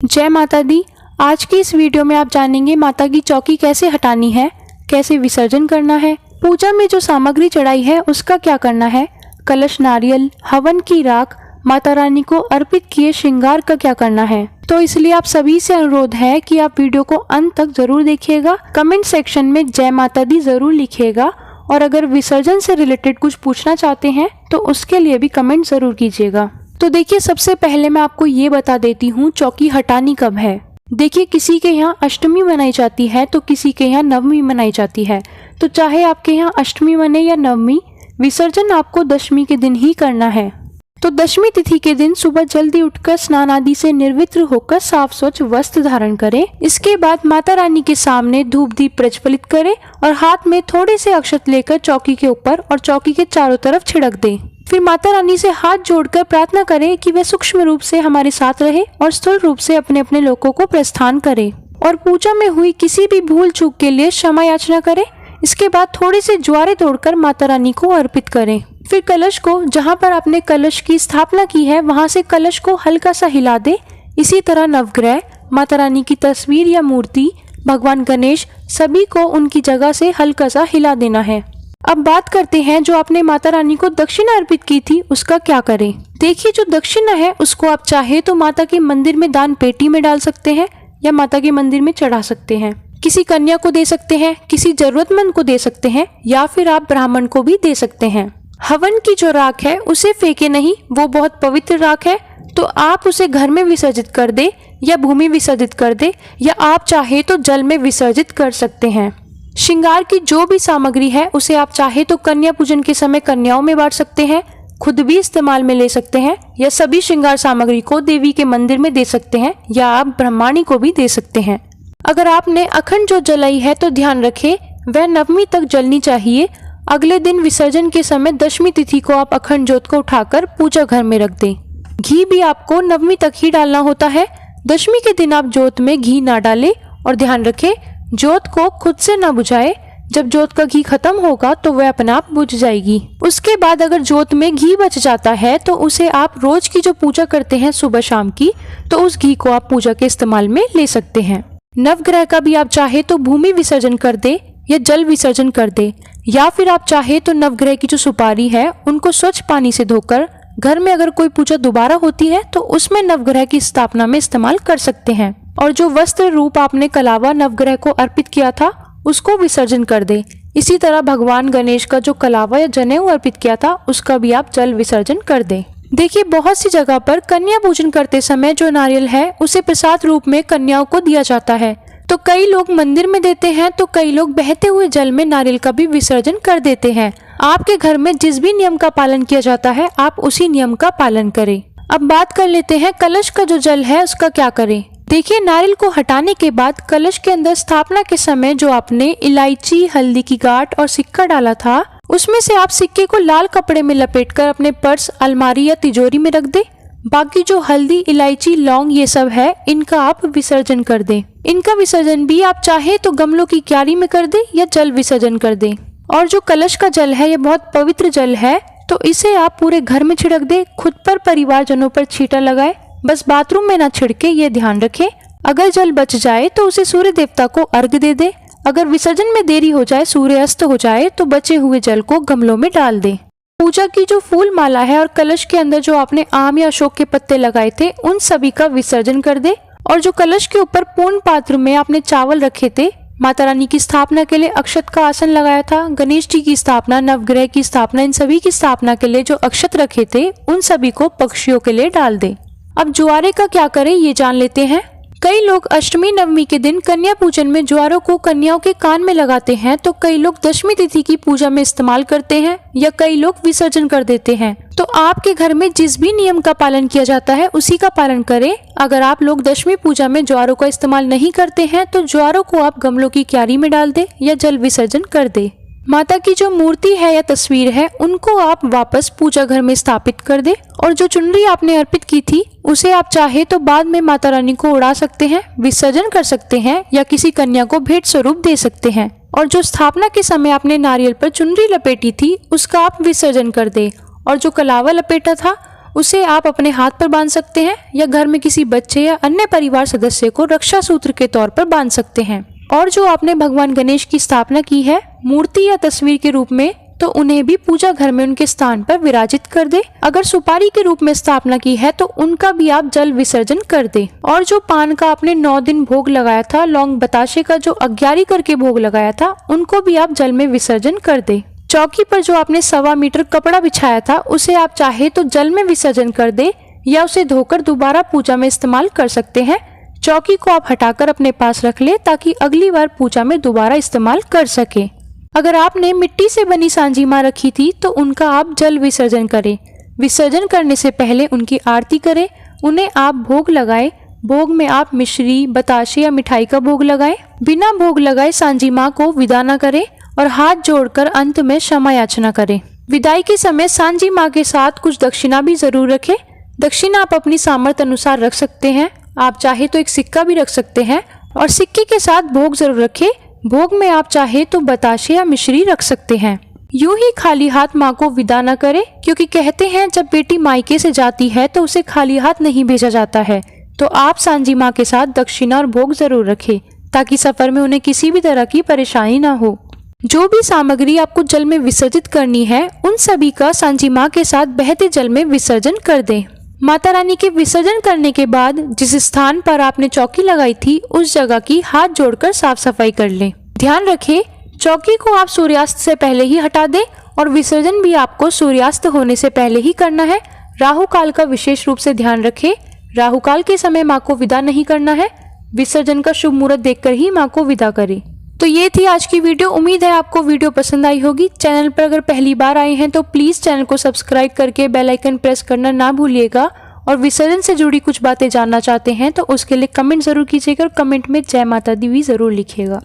जय माता दी। आज की इस वीडियो में आप जानेंगे माता की चौकी कैसे हटानी है, कैसे विसर्जन करना है, पूजा में जो सामग्री चढ़ाई है उसका क्या करना है, कलश, नारियल, हवन की राख, माता रानी को अर्पित किए श्रृंगार का क्या करना है। तो इसलिए आप सभी से अनुरोध है कि आप वीडियो को अंत तक जरूर देखिएगा। कमेंट सेक्शन में जय माता दी जरूर लिखिएगा और अगर विसर्जन से रिलेटेड कुछ पूछना चाहते हैं तो उसके लिए भी कमेंट जरूर कीजिएगा। तो देखिए, सबसे पहले मैं आपको ये बता देती हूँ चौकी हटानी कब है। देखिए, किसी के यहाँ अष्टमी मनाई जाती है तो किसी के यहाँ नवमी मनाई जाती है। तो चाहे आपके यहाँ अष्टमी मने या नवमी, विसर्जन आपको दशमी के दिन ही करना है। तो दशमी तिथि के दिन सुबह जल्दी उठकर स्नान आदि से निर्वित्र होकर साफ स्वच्छ वस्त्र धारण करें। इसके बाद माता रानी के सामने धूप दीप प्रज्वलित करें और हाथ में थोड़े से अक्षत लेकर चौकी के ऊपर और चौकी के चारों तरफ छिड़क दें। फिर माता रानी से हाथ जोड़कर प्रार्थना करें कि वे सूक्ष्म रूप से हमारे साथ रहे और स्थूल रूप से अपने अपने लोकों को प्रस्थान करें और पूजा में हुई किसी भी भूल चूक के लिए क्षमा याचना करें। इसके बाद थोड़े से ज्वारे तोड़कर माता रानी को अर्पित करें। फिर कलश को, जहाँ पर आपने कलश की स्थापना की है वहां से कलश को हल्का सा हिला दे। इसी तरह नवग्रह, माता रानी की तस्वीर या मूर्ति, भगवान गणेश, सभी को उनकी जगह से हल्का सा हिला देना है। अब बात करते हैं जो आपने माता रानी को दक्षिणा अर्पित की थी उसका क्या करें। देखिए, जो दक्षिणा है उसको आप चाहे तो माता के मंदिर में दान पेटी में डाल सकते हैं या माता के मंदिर में चढ़ा सकते हैं। किसी कन्या को दे सकते हैं, किसी जरूरतमंद को दे सकते हैं या फिर आप ब्राह्मण को भी दे सकते हैं। हवन की जो राख है उसे फेंके नहीं, वो बहुत पवित्र राख है, तो आप उसे घर में विसर्जित कर दे या भूमि विसर्जित कर दे या आप चाहे तो जल में विसर्जित कर सकते हैं। श्रृंगार की जो भी सामग्री है उसे आप चाहे तो कन्या पूजन के समय कन्याओं में बांट सकते हैं, खुद भी इस्तेमाल में ले सकते हैं या सभी श्रृंगार सामग्री को देवी के मंदिर में दे सकते हैं या आप ब्रह्माणी को भी दे सकते हैं। अगर आपने अखंड जोत जलाई है तो ध्यान रखें वह नवमी तक जलनी चाहिए। अगले दिन विसर्जन के समय दशमी तिथि को आप अखंड जोत को उठाकर पूजा घर में रख दें। घी भी आपको नवमी तक ही डालना होता है। दशमी के दिन आप जोत में घी ना डालें और ध्यान रखें जोत को खुद से न बुझाए। जब जोत का घी खत्म होगा तो वह अपने आप बुझ जाएगी। उसके बाद अगर जोत में घी बच जाता है तो उसे आप रोज की जो पूजा करते हैं सुबह शाम की, तो उस घी को आप पूजा के इस्तेमाल में ले सकते हैं। नवग्रह का भी आप चाहे तो भूमि विसर्जन कर दे या जल विसर्जन कर दे या फिर आप चाहे तो नवग्रह की जो सुपारी है उनको स्वच्छ पानी से धोकर घर में अगर कोई पूजा दोबारा होती है तो उसमें नवग्रह की स्थापना में इस्तेमाल कर सकते हैं। और जो वस्त्र रूप आपने कलावा नवग्रह को अर्पित किया था उसको विसर्जन कर दे। इसी तरह भगवान गणेश का जो कलावा या जनेऊ अर्पित किया था उसका भी आप जल विसर्जन कर दें। देखिए, बहुत सी जगह पर कन्या पूजन करते समय जो नारियल है उसे प्रसाद रूप में कन्याओं को दिया जाता है। तो कई लोग मंदिर में देते हैं तो कई लोग बहते हुए जल में नारियल का भी विसर्जन कर देते हैं। आपके घर में जिस भी नियम का पालन किया जाता है आप उसी नियम का पालन करें। अब बात कर लेते हैं कलश का जो जल है उसका क्या करें। देखिए, नारियल को हटाने के बाद कलश के अंदर स्थापना के समय जो आपने इलायची, हल्दी की गांठ और सिक्का डाला था उसमें से आप सिक्के को लाल कपड़े में लपेटकर अपने पर्स, अलमारी या तिजोरी में रख दे। बाकी जो हल्दी, इलायची, लौंग ये सब है इनका आप विसर्जन कर दें। इनका विसर्जन भी आप चाहे तो गमलों की क्यारी में कर दें या जल विसर्जन कर दें। और जो कलश का जल है ये बहुत पवित्र जल है तो इसे आप पूरे घर में छिड़क दे। खुद पर, परिवारजनों पर छींटा लगाए, बस बाथरूम में ना छिड़के, ये ध्यान रखें। अगर जल बच जाए तो उसे सूर्य देवता को अर्घ्य दे दे। अगर विसर्जन में देरी हो जाए, सूर्य अस्त हो जाए तो बचे हुए जल को गमलों में डाल दे। पूजा की जो फूल माला है और कलश के अंदर जो आपने आम या अशोक के पत्ते लगाए थे उन सभी का विसर्जन कर दे। और जो कलश के ऊपर पूर्ण पात्र में आपने चावल रखे थे, माता रानी की स्थापना के लिए अक्षत का आसन लगाया था, गणेश जी की स्थापना, नवग्रह की स्थापना, इन सभी की स्थापना के लिए जो अक्षत रखे थे उन सभी को पक्षियों के लिए डाल दे। अब ज्वारे का क्या करें ये जान लेते हैं। कई लोग अष्टमी नवमी के दिन कन्या पूजन में ज्वारों को कन्याओं के कान में लगाते हैं तो कई लोग दशमी तिथि की पूजा में इस्तेमाल करते हैं या कई लोग विसर्जन कर देते हैं। तो आपके घर में जिस भी नियम का पालन किया जाता है उसी का पालन करें। अगर आप लोग दशमी पूजा में ज्वारों का इस्तेमाल नहीं करते हैं तो ज्वारों को आप गमलों की क्यारी में डाल दे या जल विसर्जन कर दे। माता की जो मूर्ति है या तस्वीर है उनको आप वापस पूजा घर में स्थापित कर दे। और जो चुनरी आपने अर्पित की थी उसे आप चाहे तो बाद में माता रानी को उड़ा सकते हैं, विसर्जन कर सकते हैं या किसी कन्या को भेंट स्वरूप दे सकते हैं। और जो स्थापना के समय आपने नारियल पर चुनरी लपेटी थी उसका आप विसर्जन कर दे। और जो कलावा लपेटा था उसे आप अपने हाथ पर बांध सकते हैं या घर में किसी बच्चे या अन्य परिवार सदस्य को रक्षा सूत्र के तौर पर बांध सकते हैं। और जो आपने भगवान गणेश की स्थापना की है मूर्ति या तस्वीर के रूप में, तो उन्हें भी पूजा घर में उनके स्थान पर विराजित कर दे। अगर सुपारी के रूप में स्थापना की है तो उनका भी आप जल विसर्जन कर दे। और जो पान का आपने 9 दिन भोग लगाया था, लौंग बताशे का जो अग्यारी करके भोग लगाया था, उनको भी आप जल में विसर्जन कर दे। चौकी पर जो आपने 1.25 मीटर कपड़ा बिछाया था, उसे आप चाहे तो जल में विसर्जन कर दे या उसे धोकर दोबारा पूजा में इस्तेमाल कर सकते हैं। चौकी को आप हटाकर अपने पास रख ले ताकि अगली बार पूजा में दोबारा इस्तेमाल कर सके। अगर आपने मिट्टी से बनी सांझी माँ रखी थी तो उनका आप जल विसर्जन करें। विसर्जन करने से पहले उनकी आरती करें, उन्हें आप भोग लगाए। भोग में आप मिश्री, बताशे या मिठाई का भोग लगाएं। बिना भोग लगाए सांझी माँ को विदा न करें और हाथ जोड़कर अंत में क्षमा याचना करें। विदाई के समय सांझी माँ के साथ कुछ दक्षिणा भी जरूर रखें। दक्षिणा आप अपनी सामर्थ्य अनुसार रख सकते हैं। आप चाहे तो एक सिक्का भी रख सकते हैं और सिक्के के साथ भोग जरूर रखें। भोग में आप चाहे तो बताशे या मिश्री रख सकते हैं। यूं ही खाली हाथ माँ को विदा न करें, क्योंकि कहते हैं जब बेटी मायके से जाती है तो उसे खाली हाथ नहीं भेजा जाता है। तो आप सांझी माँ के साथ दक्षिणा और भोग जरूर रखें ताकि सफर में उन्हें किसी भी तरह की परेशानी ना हो। जो भी सामग्री आपको जल में विसर्जित करनी है, उन सभी का सांझी माँ के साथ बहते जल में विसर्जन कर दें। माता रानी के विसर्जन करने के बाद जिस स्थान पर आपने चौकी लगाई थी, उस जगह की हाथ जोड़कर साफ सफाई कर लें। ध्यान रखें, चौकी को आप सूर्यास्त से पहले ही हटा दें और विसर्जन भी आपको सूर्यास्त होने से पहले ही करना है। राहु काल का विशेष रूप से ध्यान रखें। राहु काल के समय माँ को विदा नहीं करना है। विसर्जन का शुभ मुहूर्त देखकर ही माँ को विदा करें। तो ये थी आज की वीडियो। उम्मीद है आपको वीडियो पसंद आई होगी। चैनल पर अगर पहली बार आए हैं तो प्लीज़ चैनल को सब्सक्राइब करके बेल आइकन प्रेस करना ना भूलिएगा। और विसर्जन से जुड़ी कुछ बातें जानना चाहते हैं तो उसके लिए कमेंट ज़रूर कीजिएगा और कमेंट में जय माता दी भी ज़रूर लिखिएगा।